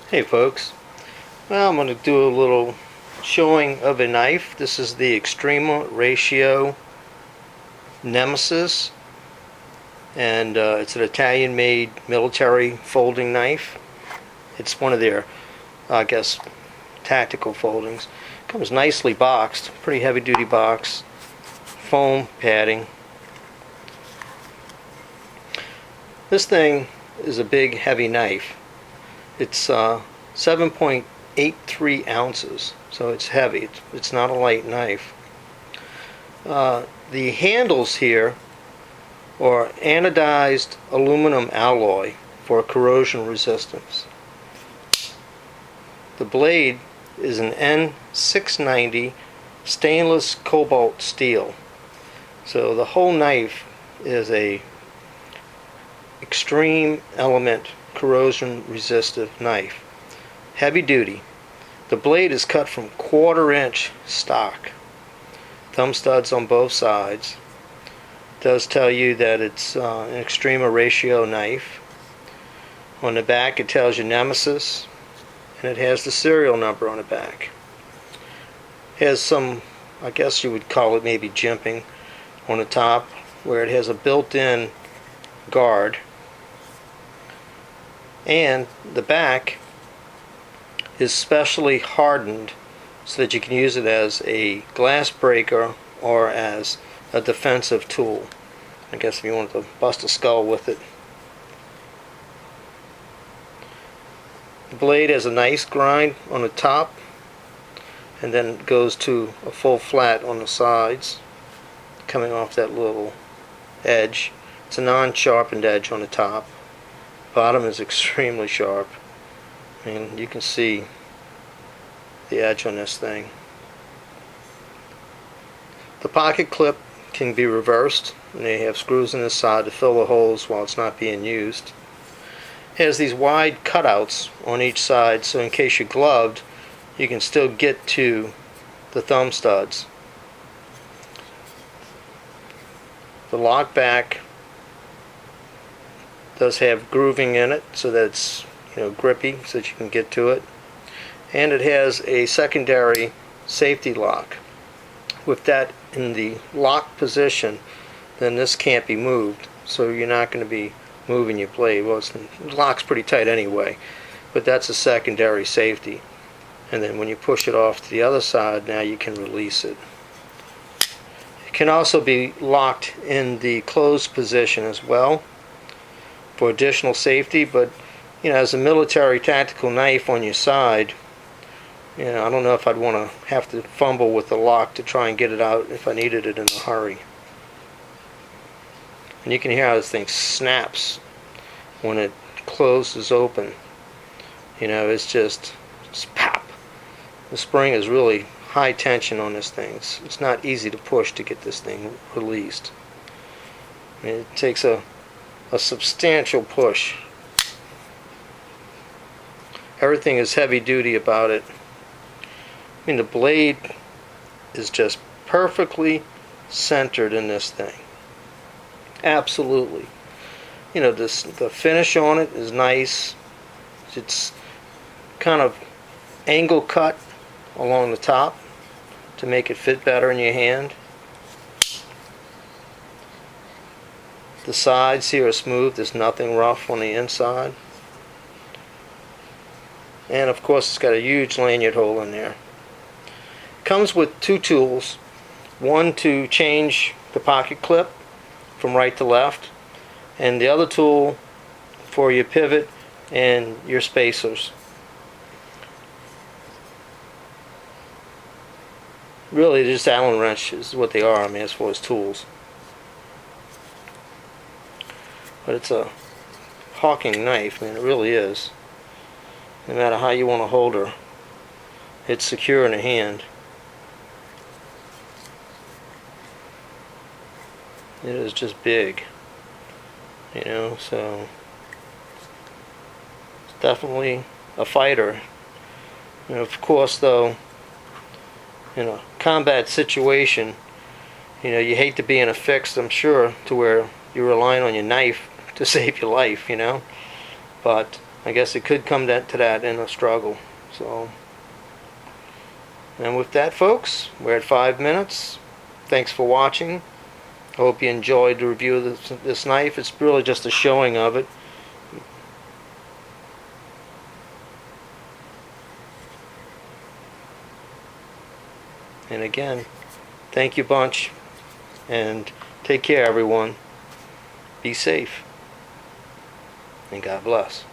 Hey folks, well, I'm going to do a little showing of a knife. This is the Extrema ratio Nemesis, and it's an Italian made military folding knife. It's one of their, I guess, tactical foldings. Comes nicely boxed, pretty heavy duty box, foam padding. This thing is a big heavy knife. It's 7.83 ounces, so it's heavy. It's not a light knife. The handles here are anodized aluminum alloy for corrosion resistance. The blade is an N690 stainless cobalt steel. So the whole knife is a extreme element corrosion resistive knife. Heavy duty. The blade is cut from 1/4 inch stock. Thumb studs on both sides. Does tell you that it's an Extrema ratio knife. On the back it tells you Nemesis, and it has the serial number on the back. It has some, I guess you would call it maybe jimping on the top, where it has a built-in guard. And the back is specially hardened so that you can use it as a glass breaker or as a defensive tool. I guess if you wanted to bust a skull with it. The blade has a nice grind on the top, and then it goes to a full flat on the sides, coming off that little edge. It's a non-sharpened edge on the top. Bottom is extremely sharp. I mean, you can see the edge on this thing. The pocket clip can be reversed, and they have screws in the side to fill the holes while it's not being used. It has these wide cutouts on each side, so in case you're gloved, you can still get to the thumb studs. The lock back does have grooving in it so that it's grippy, so that you can get to it, and it has a secondary safety lock. With that in the lock position, then this can't be moved, so you're not going to be moving your blade. Well, the lock's pretty tight anyway, but that's a secondary safety, and then when you push it off to the other side, now you can release it. It can also be locked in the closed position as well for additional safety, but as a military tactical knife on your side, I don't know if I'd want to have to fumble with the lock to try and get it out if I needed it in a hurry. And you can hear how this thing snaps when it closes open. It's just pop. The spring is really high tension on this thing. It's not easy to push to get this thing released. It takes a substantial push. Everything is heavy duty about it. The blade is just perfectly centered in this thing. Absolutely. The finish on it is nice. It's kind of angle cut along the top to make it fit better in your hand. The sides here are smooth. There's nothing rough on the inside. And of course it's got a huge lanyard hole in there. Comes with two tools. One to change the pocket clip from right to left, and the other tool for your pivot and your spacers. Really just Allen wrenches is what they are, as far as tools. But it's a hawking knife, it really is. No matter how you want to hold her, it's secure in the hand. It is just big, so it's definitely a fighter. Of course, though, in a combat situation, you hate to be in a fix, I'm sure, to where you're relying on your knife to save your life, But I guess it could come to that in a struggle. So, and with that, folks, we're at 5 minutes. Thanks for watching. I hope you enjoyed the review of this knife. It's really just a showing of it. And again, thank you bunch, and take care everyone. Be safe, and God bless.